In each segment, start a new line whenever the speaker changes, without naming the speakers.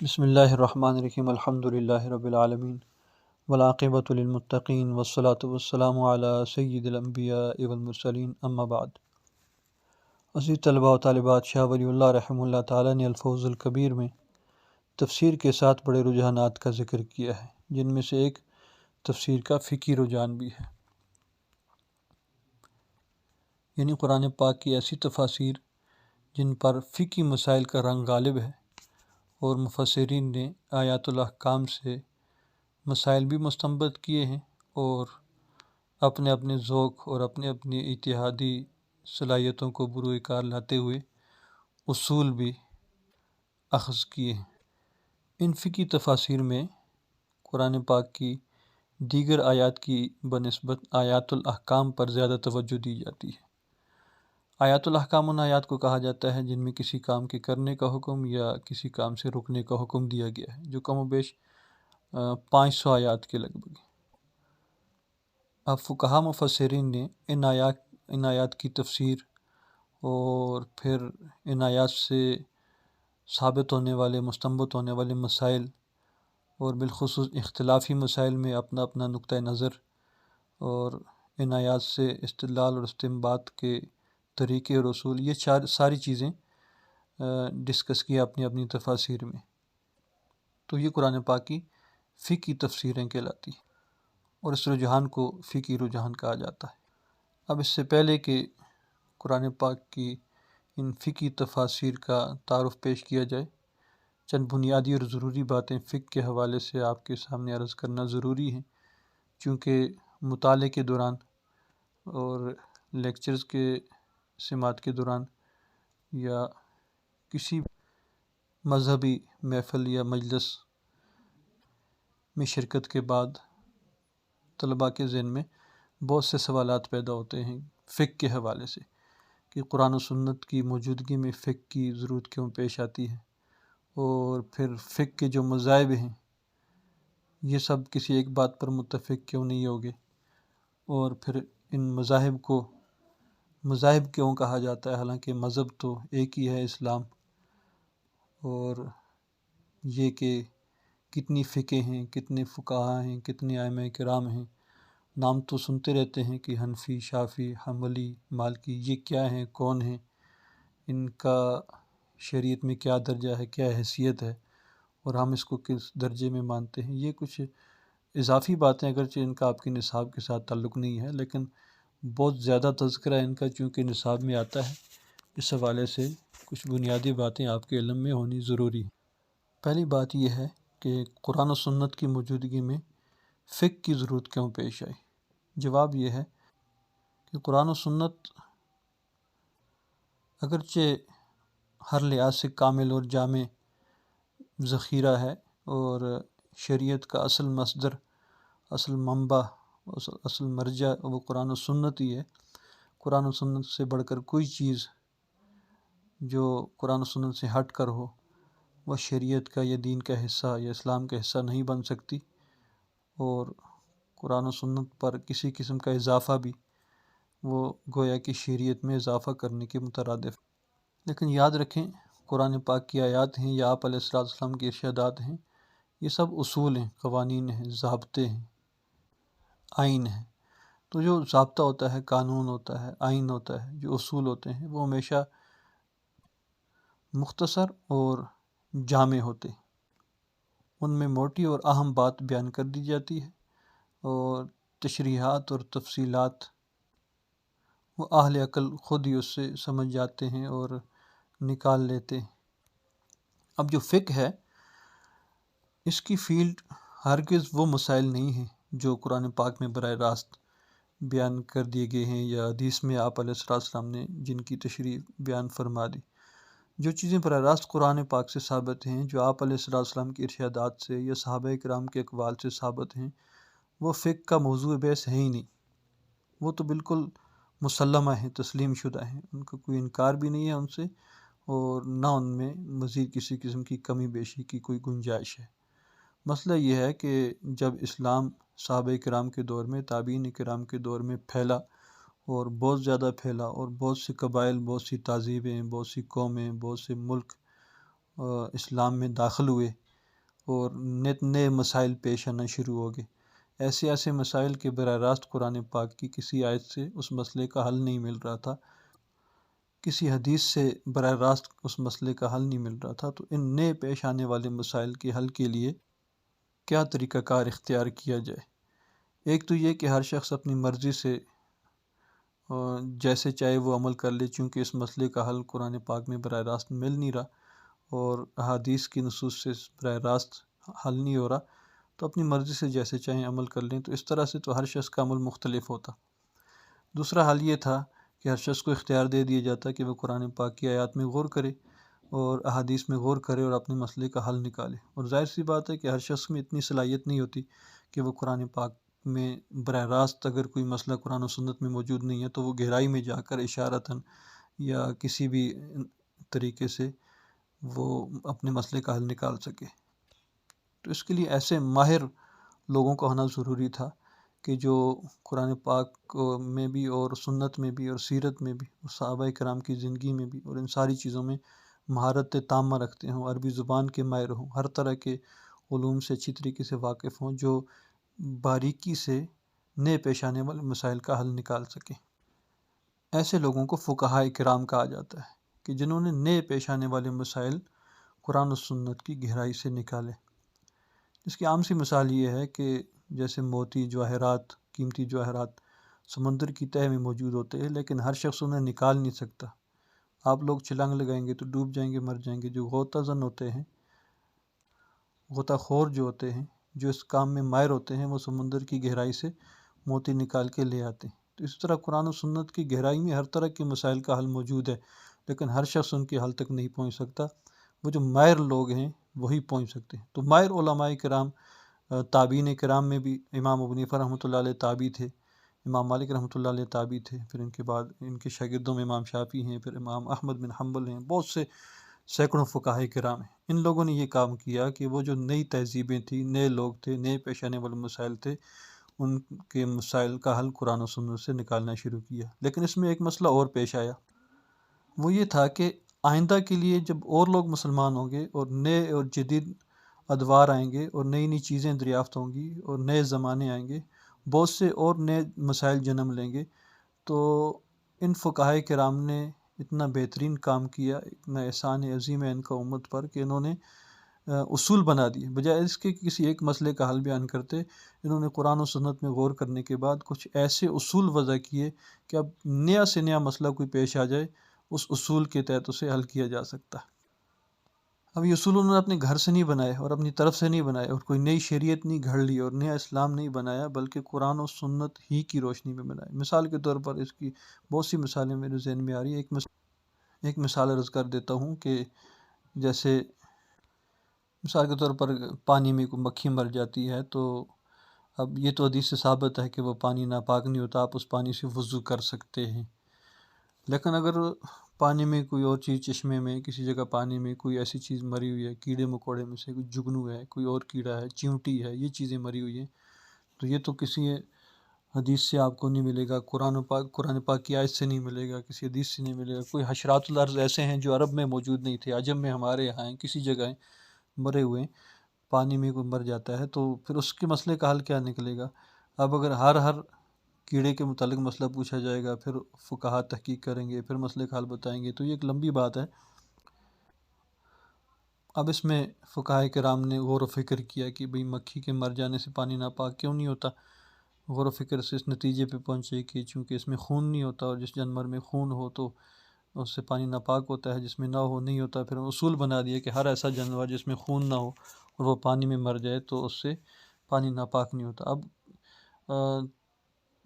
بسم اللہ الرحمن الرحیم الحمد للہ رب العالمین والعاقبۃ للمتقین والصلاة والسلام علی سید الانبیاء والمرسلین اما بعد۔ عزیز طلباء و طالبات، شاہ ولی اللہ رحمہ اللہ تعالیٰ نے الفوز الکبیر میں تفسیر کے 7 بڑے رجحانات کا ذکر کیا ہے، جن میں سے ایک تفسیر کا فقہی رجحان بھی ہے، یعنی قرآن پاک کی ایسی تفاسیر جن پر فقہی مسائل کا رنگ غالب ہے، اور مفسرین نے آیات الاحکام سے مسائل بھی مستنبط کیے ہیں، اور اپنے اپنے ذوق اور اپنے اپنی اجتہادی صلاحیتوں کو بروئے کار لاتے ہوئے اصول بھی اخذ کیے ہیں۔ ان فقہی تفاسیر میں قرآن پاک کی دیگر آیات کی بنسبت آیات الاحکام پر زیادہ توجہ دی جاتی ہے۔ آیات الاحکام ان آیات کو کہا جاتا ہے جن میں کسی کام کے کرنے کا حکم یا کسی کام سے رکنے کا حکم دیا گیا ہے، جو کم و بیش 500 آیات کے لگ بھگ۔ اب فقہا مفسرین نے ان آیات کی تفسیر اور پھر ان آیات سے ثابت ہونے والے مستنبط ہونے والے مسائل اور بالخصوص اختلافی مسائل میں اپنا اپنا نقطۂ نظر اور ان آیات سے استدلال اور استنباط کے طریقے اور اصول، یہ ساری چیزیں ڈسکس کیا اپنی اپنی تفاسیر میں، تو یہ قرآن پاک کی فقہی تفسیریں کہلاتی ہیں، اور اس رجحان کو فقہی رجحان کہا جاتا ہے۔ اب اس سے پہلے کہ قرآن پاک کی ان فقہی تفاسیر کا تعارف پیش کیا جائے، چند بنیادی اور ضروری باتیں فقہ کے حوالے سے آپ کے سامنے عرض کرنا ضروری ہیں، چونکہ مطالعے کے دوران اور لیکچرز کے سماعت کے دوران یا کسی مذہبی محفل یا مجلس میں شرکت کے بعد طلباء کے ذہن میں بہت سے سوالات پیدا ہوتے ہیں فقہ کے حوالے سے، کہ قرآن و سنت کی موجودگی میں فقہ کی ضرورت کیوں پیش آتی ہے، اور پھر فقہ کے جو مذاہب ہیں یہ سب کسی ایک بات پر متفق کیوں نہیں ہوگے، اور پھر ان مذاہب کو مذاہب کیوں کہا جاتا ہے، حالانکہ مذہب تو ایک ہی ہے، اسلام۔ اور یہ کہ کتنی فقہ ہیں، کتنے فقہا ہیں، کتنے ائمہ کرام ہیں، نام تو سنتے رہتے ہیں کہ حنفی، شافعی، حنبلی، مالکی، یہ کیا ہیں، کون ہیں، ان کا شریعت میں کیا درجہ ہے، کیا حیثیت ہے، اور ہم اس کو کس درجے میں مانتے ہیں۔ یہ کچھ اضافی باتیں اگرچہ ان کا آپ کے نصاب کے ساتھ تعلق نہیں ہے، لیکن بہت زیادہ تذکرہ ان کا چونکہ نصاب میں آتا ہے، اس حوالے سے کچھ بنیادی باتیں آپ کے علم میں ہونی ضروری ہیں۔ پہلی بات یہ ہے کہ قرآن و سنت کی موجودگی میں فقہ کی ضرورت کیوں پیش آئی۔ جواب یہ ہے کہ قرآن و سنت اگرچہ ہر لحاظ سے کامل اور جامع ذخیرہ ہے، اور شریعت کا اصل مصدر، اصل منبع، اصل مرجع وہ قرآن و سنت ہی ہے۔ قرآن و سنت سے بڑھ کر کوئی چیز جو قرآن و سنت سے ہٹ کر ہو وہ شریعت کا یا دین کا حصہ یا اسلام کا حصہ نہیں بن سکتی، اور قرآن و سنت پر کسی قسم کا اضافہ بھی وہ گویا کہ شریعت میں اضافہ کرنے کے مترادف۔ لیکن یاد رکھیں، قرآن پاک کی آیات ہیں یا آپ علیہ السلام کے ارشادات ہیں، یہ سب اصول ہیں، قوانین ہیں، ضابطے ہیں، آئین ہیں۔ تو جو ضابطہ ہوتا ہے، قانون ہوتا ہے، آئین ہوتا ہے، جو اصول ہوتے ہیں، وہ ہمیشہ مختصر اور جامع ہوتے ہیں۔ ان میں موٹی اور اہم بات بیان کر دی جاتی ہے، اور تشریحات اور تفصیلات وہ اہل عقل خود ہی اس سے سمجھ جاتے ہیں اور نکال لیتے ہیں۔ اب جو فقہ ہے، اس کی فیلڈ ہرگز وہ مسائل نہیں ہیں جو قرآن پاک میں براہ راست بیان کر دیے گئے ہیں، یا حدیث میں آپ علیہ السلام نے جن کی تشریح بیان فرما دی۔ جو چیزیں براہ راست قرآن پاک سے ثابت ہیں، جو آپ علیہ السلام کے ارشادات سے یا صحابہ کرام کے اقوال سے ثابت ہیں، وہ فقہ کا موضوع بحث ہے ہی نہیں۔ وہ تو بالکل مسلمہ ہیں، تسلیم شدہ ہیں، ان کا کوئی انکار بھی نہیں ہے ان سے، اور نہ ان میں مزید کسی قسم کی کمی بیشی کی کوئی گنجائش ہے۔ مسئلہ یہ ہے کہ جب اسلام صحابہ کرام کے دور میں، تابعین کرام کے دور میں پھیلا، اور بہت زیادہ پھیلا، اور بہت سے قبائل، بہت سی تہذیبیں، بہت سی قومیں، بہت سے ملک اسلام میں داخل ہوئے، اور نئے مسائل پیش آنا شروع ہو گئے۔ ایسے مسائل کہ براہ راست قرآن پاک کی کسی آیت سے اس مسئلے کا حل نہیں مل رہا تھا، کسی حدیث سے براہ راست اس مسئلے کا حل نہیں مل رہا تھا۔ تو ان نئے پیش آنے والے مسائل کے حل کے لیے کیا طریقہ کار اختیار کیا جائے؟ ایک تو یہ کہ ہر شخص اپنی مرضی سے جیسے چاہے وہ عمل کر لے، چونکہ اس مسئلے کا حل قرآن پاک میں براہ راست مل نہیں رہا اور احادیث کی نصوص سے براہ راست حل نہیں ہو رہا، تو اپنی مرضی سے جیسے چاہیں عمل کر لیں۔ تو اس طرح سے تو ہر شخص کا عمل مختلف ہوتا۔ دوسرا حل یہ تھا کہ ہر شخص کو اختیار دے دیا جاتا کہ وہ قرآن پاک کی آیات میں غور کرے اور احادیث میں غور کرے اور اپنے مسئلے کا حل نکالے۔ اور ظاہر سی بات ہے کہ ہر شخص میں اتنی صلاحیت نہیں ہوتی کہ وہ قرآن پاک میں براہ راست اگر کوئی مسئلہ قرآن و سنت میں موجود نہیں ہے تو وہ گہرائی میں جا کر اشارتاً یا کسی بھی طریقے سے وہ اپنے مسئلے کا حل نکال سکے۔ تو اس کے لیے ایسے ماہر لوگوں کا ہونا ضروری تھا کہ جو قرآن پاک میں بھی اور سنت میں بھی اور سیرت میں بھی اور صحابہ کرام کی زندگی میں بھی اور ان ساری چیزوں میں مہارت تامہ رکھتے ہوں، عربی زبان کے ماہر ہوں، ہر طرح کے علوم سے اچھی طریقے سے واقف ہوں، جو باریکی سے نئے پیش آنے والے مسائل کا حل نکال سکیں۔ ایسے لوگوں کو فقہائے کرام کہا جاتا ہے کہ جنہوں نے نئے پیش آنے والے مسائل قرآن و سنت کی گہرائی سے نکالے۔ اس کی عام سی مثال یہ ہے کہ جیسے موتی، جواہرات، قیمتی جواہرات سمندر کی تہہ میں موجود ہوتے ہیں، لیکن ہر شخص انہیں نکال نہیں سکتا۔ آپ لوگ چھلانگ لگائیں گے تو ڈوب جائیں گے، مر جائیں گے۔ جو غوطہ زن ہوتے ہیں، غوطہ خور جو ہوتے ہیں، جو اس کام میں ماہر ہوتے ہیں، وہ سمندر کی گہرائی سے موتی نکال کے لے آتے ہیں۔ تو اس طرح قرآن و سنت کی گہرائی میں ہر طرح کے مسائل کا حل موجود ہے، لیکن ہر شخص ان کے حل تک نہیں پہنچ سکتا۔ وہ جو ماہر لوگ ہیں وہی پہنچ سکتے ہیں۔ تو ماہر علماء کرام، تابعین کرام میں بھی امام ابو حنیفہ رحمۃ اللہ علیہ تابعی تھے، امام مالک رحمۃ اللہ علیہ تابعی تھے، پھر ان کے بعد ان کے شاگردوں میں امام شافعی ہیں، پھر امام احمد بن حنبل ہیں، بہت سے سینکڑوں فقہائے کرام ہیں۔ ان لوگوں نے یہ کام کیا کہ وہ جو نئی تہذیبیں تھیں، نئے لوگ تھے، نئے پیش آنے والے مسائل تھے، ان کے مسائل کا حل قرآن و سنت سے نکالنا شروع کیا۔ لیکن اس میں ایک مسئلہ اور پیش آیا، وہ یہ تھا کہ آئندہ کے لیے جب اور لوگ مسلمان ہوں گے اور نئے اور جدید ادوار آئیں گے اور نئی نئی چیزیں دریافت ہوں گی اور نئے زمانے آئیں گے، بہت سے اور نئے مسائل جنم لیں گے، تو ان فقہائے کرام نے اتنا بہترین کام کیا، اتنا احسان عظیم ہے ان کا امت پر کہ انہوں نے اصول بنا دیے۔ بجائے اس کے کسی ایک مسئلے کا حل بیان کرتے، انہوں نے قرآن و سنت میں غور کرنے کے بعد کچھ ایسے اصول وضع کیے کہ اب نیا سے نیا مسئلہ کوئی پیش آ جائے، اس اصول کے تحت اسے حل کیا جا سکتا ہے۔ اب یہ اصول انہوں نے اپنے گھر سے نہیں بنائے اور اپنی طرف سے نہیں بنائے اور کوئی نئی شریعت نہیں گھڑ لی اور نیا اسلام نہیں بنایا، بلکہ قرآن و سنت ہی کی روشنی میں بنائے۔ مثال کے طور پر اس کی بہت سی مثالیں میرے ذہن میں آ رہی ہیں۔ ایک مثال عرض کر دیتا ہوں کہ جیسے مثال کے طور پر پانی میں کوئی مکھی مر جاتی ہے، تو اب یہ تو حدیث سے ثابت ہے کہ وہ پانی ناپاک نہیں ہوتا، آپ اس پانی سے وضو کر سکتے ہیں۔ لیکن اگر پانی میں کوئی اور چیز، چشمے میں کسی جگہ پانی میں کوئی ایسی چیز مری ہوئی ہے، کیڑے مکوڑے میں سے کوئی جگنو ہے، کوئی اور کیڑا ہے، چیونٹی ہے، یہ چیزیں مری ہوئی ہیں، تو یہ تو کسی حدیث سے آپ کو نہیں ملے گا، قرآن پاک کی آیت سے نہیں ملے گا، کسی حدیث سے نہیں ملے گا۔ کوئی حشرات الارض ایسے ہیں جو عرب میں موجود نہیں تھے، عجم میں ہمارے یہاں ہیں، کسی جگہ ہیں، مرے ہوئے ہیں، پانی میں کوئی مر جاتا ہے، تو پھر اس کے مسئلے کا حل کیا نکلے گا؟ اب اگر ہر کیڑے کے متعلق مسئلہ پوچھا جائے گا، پھر فقہا تحقیق کریں گے، پھر مسئلے کا حل بتائیں گے، تو یہ ایک لمبی بات ہے۔ اب اس میں فقہائے کرام نے غور و فکر کیا کہ بھئی مکھی کے مر جانے سے پانی ناپاک کیوں نہیں ہوتا؟ غور و فکر سے اس نتیجے پہ پہنچے کہ چونکہ اس میں خون نہیں ہوتا، اور جس جانور میں خون ہو تو اس سے پانی ناپاک ہوتا ہے، جس میں نہ ہو نہیں ہوتا۔ پھر اصول بنا دیا کہ ہر ایسا جانور جس میں خون نہ ہو اور وہ پانی میں مر جائے تو اس سے پانی ناپاک نہیں ہوتا۔ اب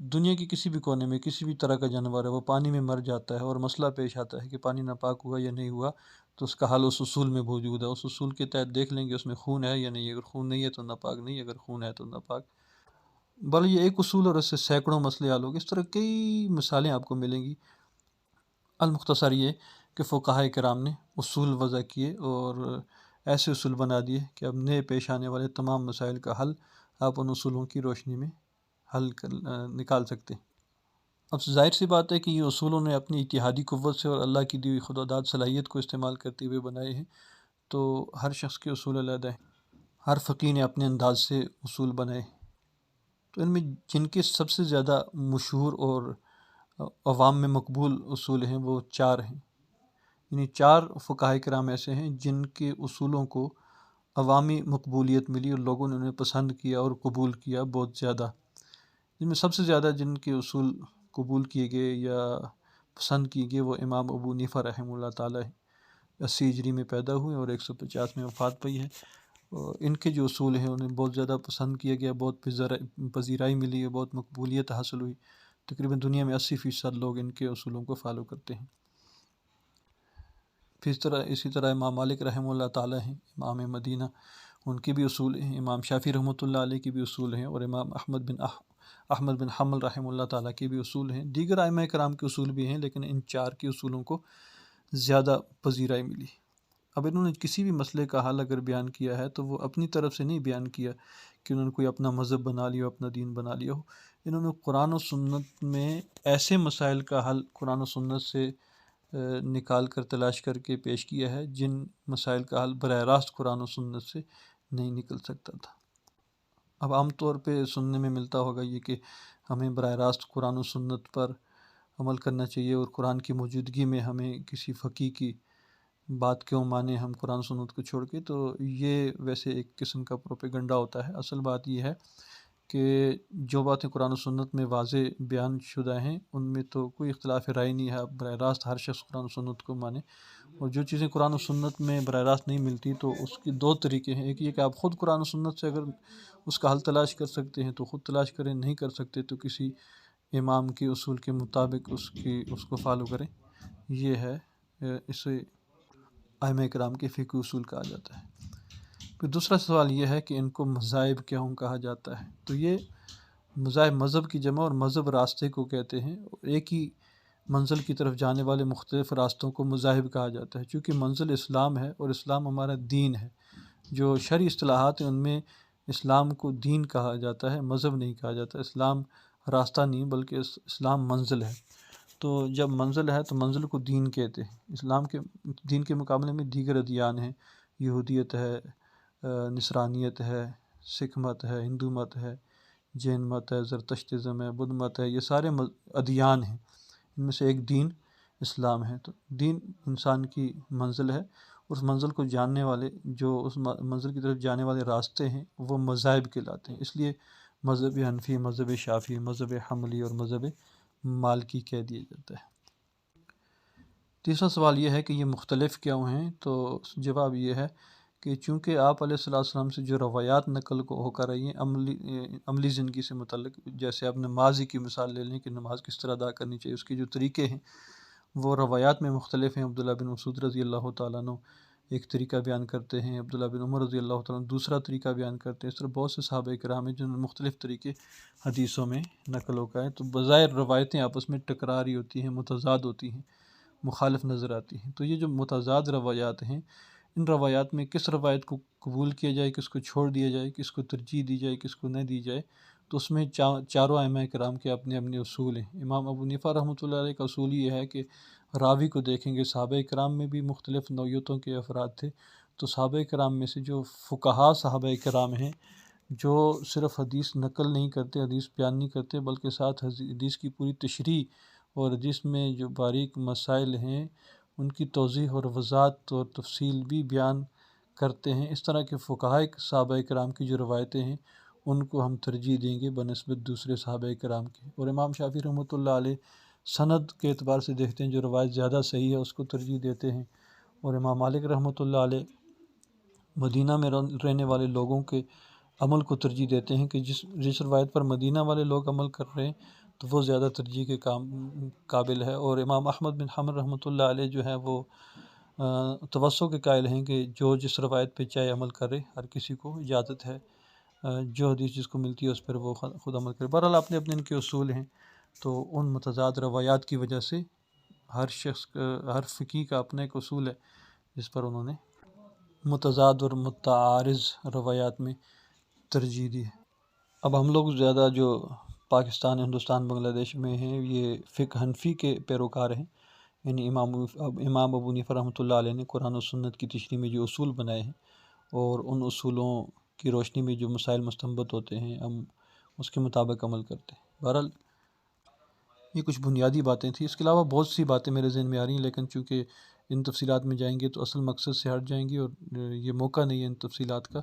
دنیا کی کسی بھی کونے میں کسی بھی طرح کا جانور ہے، وہ پانی میں مر جاتا ہے اور مسئلہ پیش آتا ہے کہ پانی ناپاک ہوا یا نہیں ہوا، تو اس کا حل اس اصول میں موجود ہے۔ اس اصول کے تحت دیکھ لیں گے اس میں خون ہے یا نہیں، اگر خون نہیں ہے تو ناپاک نہیں، اگر خون ہے تو ناپاک۔ بل یہ ایک اصول اور اس سے سینکڑوں مسئلے حل ہو گئے۔ اس طرح کئی مثالیں آپ کو ملیں گی۔ المختصر یہ کہ فقہائے کرام نے اصول وضع کیے اور ایسے اصول بنا دیے کہ اب نئے پیش آنے والے تمام مسائل کا حل آپ ان اصولوں کی روشنی میں نکال سکتے ہیں۔ اب ظاہر سی بات ہے کہ یہ اصولوں نے اپنی اتحادی قوت سے اور اللہ کی دی ہوئی خداداد صلاحیت کو استعمال کرتے ہوئے بنائے ہیں، تو ہر شخص کے اصول علیحدہ ہیں، ہر فقیر نے اپنے انداز سے اصول بنائے، تو ان میں جن کے سب سے زیادہ مشہور اور عوام میں مقبول اصول ہیں وہ 4 ہیں، یعنی 4 فقہائے کرام ایسے ہیں جن کے اصولوں کو عوامی مقبولیت ملی اور لوگوں نے انہیں پسند کیا اور قبول کیا بہت زیادہ۔ جن میں سب سے زیادہ جن کے اصول قبول کیے گئے یا پسند کیے گئے وہ امام ابو حنیفہ رحمہ اللہ تعالیٰ ہے۔ 80 ہجری میں پیدا ہوئے اور 150 میں وفات پائی ہے، اور ان کے جو اصول ہیں انہیں بہت زیادہ پسند کیا گیا، بہت پذیرائی ملی ہے، بہت مقبولیت حاصل ہوئی۔ تقریباً دنیا میں 80% لوگ ان کے اصولوں کو فالو کرتے ہیں۔ پھر اسی طرح امام مالک رحمہ اللہ تعالیٰ ہیں، امام مدینہ، ان کے بھی اصول ہیں، امام شافعی رحمۃ اللہ علیہ کے بھی اصول ہیں، اور امام احمد بن حنبل رحمہ اللہ تعالیٰ کے بھی اصول ہیں۔ دیگر ائمہ کرام کے اصول بھی ہیں، لیکن ان 4 کے اصولوں کو زیادہ پذیرائی ملی۔ اب انہوں نے کسی بھی مسئلے کا حل اگر بیان کیا ہے تو وہ اپنی طرف سے نہیں بیان کیا کہ انہوں نے کوئی اپنا مذہب بنا لیا ہو، اپنا دین بنا لیا ہو۔ انہوں نے قرآن و سنت میں ایسے مسائل کا حل قرآن و سنت سے نکال کر تلاش کر کے پیش کیا ہے جن مسائل کا حل براہ راست قرآن و سنت سے نہیں نکل سکتا تھا۔ اب عام طور پہ سننے میں ملتا ہوگا یہ کہ ہمیں براہ راست قرآن و سنت پر عمل کرنا چاہیے، اور قرآن کی موجودگی میں ہمیں کسی فقیہ کی بات کیوں مانیں ہم قرآن سنت کو چھوڑ کے۔ تو یہ ویسے ایک قسم کا پروپیگنڈا ہوتا ہے۔ اصل بات یہ ہے کہ جو باتیں قرآن و سنت میں واضح بیان شدہ ہیں ان میں تو کوئی اختلاف رائے نہیں ہے، اب براہ راست ہر شخص قرآن و سنت کو مانے۔ اور جو چیزیں قرآن و سنت میں براہ راست نہیں ملتی تو اس کے 2 طریقے ہیں، ایک یہ کہ آپ خود قرآن و سنت سے اگر اس کا حل تلاش کر سکتے ہیں تو خود تلاش کریں، نہیں کر سکتے تو کسی امام کے اصول کے مطابق اس کو فالو کریں۔ یہ ہے، اسے ائمہ کرام کے فقہ اصول کہا جاتا ہے۔ پھر دوسرا سوال یہ ہے کہ ان کو مذاہب کیوں کہا جاتا ہے؟ تو یہ مذاہب مذہب کی جمع اور مذہب راستے کو کہتے ہیں۔ ایک ہی منزل کی طرف جانے والے مختلف راستوں کو مذاہب کہا جاتا ہے، چونکہ منزل اسلام ہے اور اسلام ہمارا دین ہے۔ جو شرعی اصطلاحات ہیں ان میں اسلام کو دین کہا جاتا ہے، مذہب نہیں کہا جاتا۔ اسلام راستہ نہیں بلکہ اسلام منزل ہے، تو جب منزل ہے تو منزل کو دین کہتے ہیں۔ اسلام کے دین کے مقابلے میں دیگر ادیان ہیں، یہودیت ہے، نصرانیت ہے، سکھ مت ہے، ہندو مت ہے، جین مت ہے، زرتشتزم ہے، بدھ مت ہے، یہ سارے ادیان ہیں، ان میں سے ایک دین اسلام ہے۔ تو دین انسان کی منزل ہے، اس منزل کو جاننے والے، جو اس منزل کی طرف جانے والے راستے ہیں وہ مذاہب کہلاتے ہیں۔ اس لیے مذہب حنفی، مذہب شافعی، مذہب حنبلی اور مذہب مالکی کہہ دیا جاتا ہے۔ تیسرا سوال یہ ہے کہ یہ مختلف کیوں ہیں؟ تو جواب یہ ہے کہ چونکہ آپ علیہ السلام سے جو روایات نقل کو ہو کر رہی ہیں عملی زندگی سے متعلق، جیسے آپ نماز کی مثال لے لیں کہ نماز کس طرح ادا کرنی چاہیے، اس کے جو طریقے ہیں وہ روایات میں مختلف ہیں۔ عبداللہ بن مسعود رضی اللہ تعالیٰ عنہ ایک طریقہ بیان کرتے ہیں، عبداللہ بن عمر رضی اللہ تعالیٰ عنہ دوسرا طریقہ بیان کرتے ہیں، اس طرح بہت سے صحابہ کرام ہیں جن میں مختلف طریقے حدیثوں میں نقل ہو گئے ہیں۔ تو بظاہر روایتیں آپس میں ٹکراری ہوتی ہیں، متضاد ہوتی ہیں، مخالف نظر آتی ہیں۔ تو یہ جو متضاد روایات ہیں، ان روایات میں کس روایت کو قبول کیا جائے، کس کو چھوڑ دیا جائے، کس کو ترجیح دی جائے، کس کو نہ دی جائے، تو اس میں چاروں ائمہ کرام کے اپنے اپنے اصول ہیں۔ امام ابو حنیفہ رحمۃ اللہ علیہ کا اصول یہ ہے کہ راوی کو دیکھیں گے، صحابہ کرام میں بھی مختلف نوعیتوں کے افراد تھے، تو صحابہ کرام میں سے جو فقہا صحابہ کرام ہیں جو صرف حدیث نقل نہیں کرتے، حدیث بیان نہیں کرتے، بلکہ ساتھ حدیث کی پوری تشریح اور حدیث میں جو باریک مسائل ہیں ان کی توضیح اور وضاحت اور تفصیل بھی بیان کرتے ہیں، اس طرح کے فقہاء صحابہ کرام کی جو روایتیں ہیں ان کو ہم ترجیح دیں گے بنسبت دوسرے صحابہ کرام کے۔ اور امام شافعی رحمۃ اللہ علیہ سند کے اعتبار سے دیکھتے ہیں، جو روایت زیادہ صحیح ہے اس کو ترجیح دیتے ہیں۔ اور امام مالک رحمۃ اللہ علیہ مدینہ میں رہنے والے لوگوں کے عمل کو ترجیح دیتے ہیں کہ جس روایت پر مدینہ والے لوگ عمل کر رہے ہیں تو وہ زیادہ ترجیح کے قابل ہے۔ اور امام احمد بن حنبل رحمۃ اللہ علیہ جو ہے وہ توسع کے قائل ہیں کہ جو جس روایت پہ چاہے عمل کرے، ہر کسی کو اجازت ہے جو حدیث جس کو ملتی ہے اس پر وہ خود عمل کرے۔ بہرحال اپنے اپنے ان کے اصول ہیں، تو ان متضاد روایات کی وجہ سے ہر فقی کا اپنا ایک اصول ہے جس پر انہوں نے متضاد اور متعارض روایات میں ترجیح دی ہے۔ اب ہم لوگ زیادہ جو پاکستان، ہندوستان، بنگلہ دیش میں ہیں یہ فقہ حنفی کے پیروکار ہیں، یعنی امام ابو حنیفہ رحمۃ اللہ علیہ نے قرآن و سنت کی تشریح میں جو اصول بنائے ہیں اور ان اصولوں کی روشنی میں جو مسائل مستنبط ہوتے ہیں ہم اس کے مطابق عمل کرتے ہیں۔ بہرحال یہ کچھ بنیادی باتیں تھیں، اس کے علاوہ بہت سی باتیں میرے ذہن میں آ رہی ہیں، لیکن چونکہ ان تفصیلات میں جائیں گے تو اصل مقصد سے ہٹ جائیں گے اور یہ موقع نہیں ہے ان تفصیلات کا۔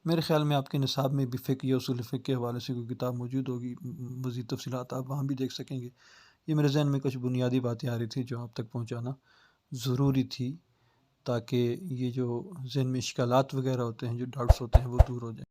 میرے خیال میں آپ کے نصاب میں بھی فقہ یا اصول فقہ کے حوالے سے کوئی کتاب موجود ہوگی، مزید تفصیلات آپ وہاں بھی دیکھ سکیں گے۔ یہ میرے ذہن میں کچھ بنیادی باتیں آ رہی تھی جو آپ تک پہنچانا ضروری تھی، تاکہ یہ جو ذہن میں اشکالات وغیرہ ہوتے ہیں، جو ڈاؤٹس ہوتے ہیں، وہ دور ہو جائیں۔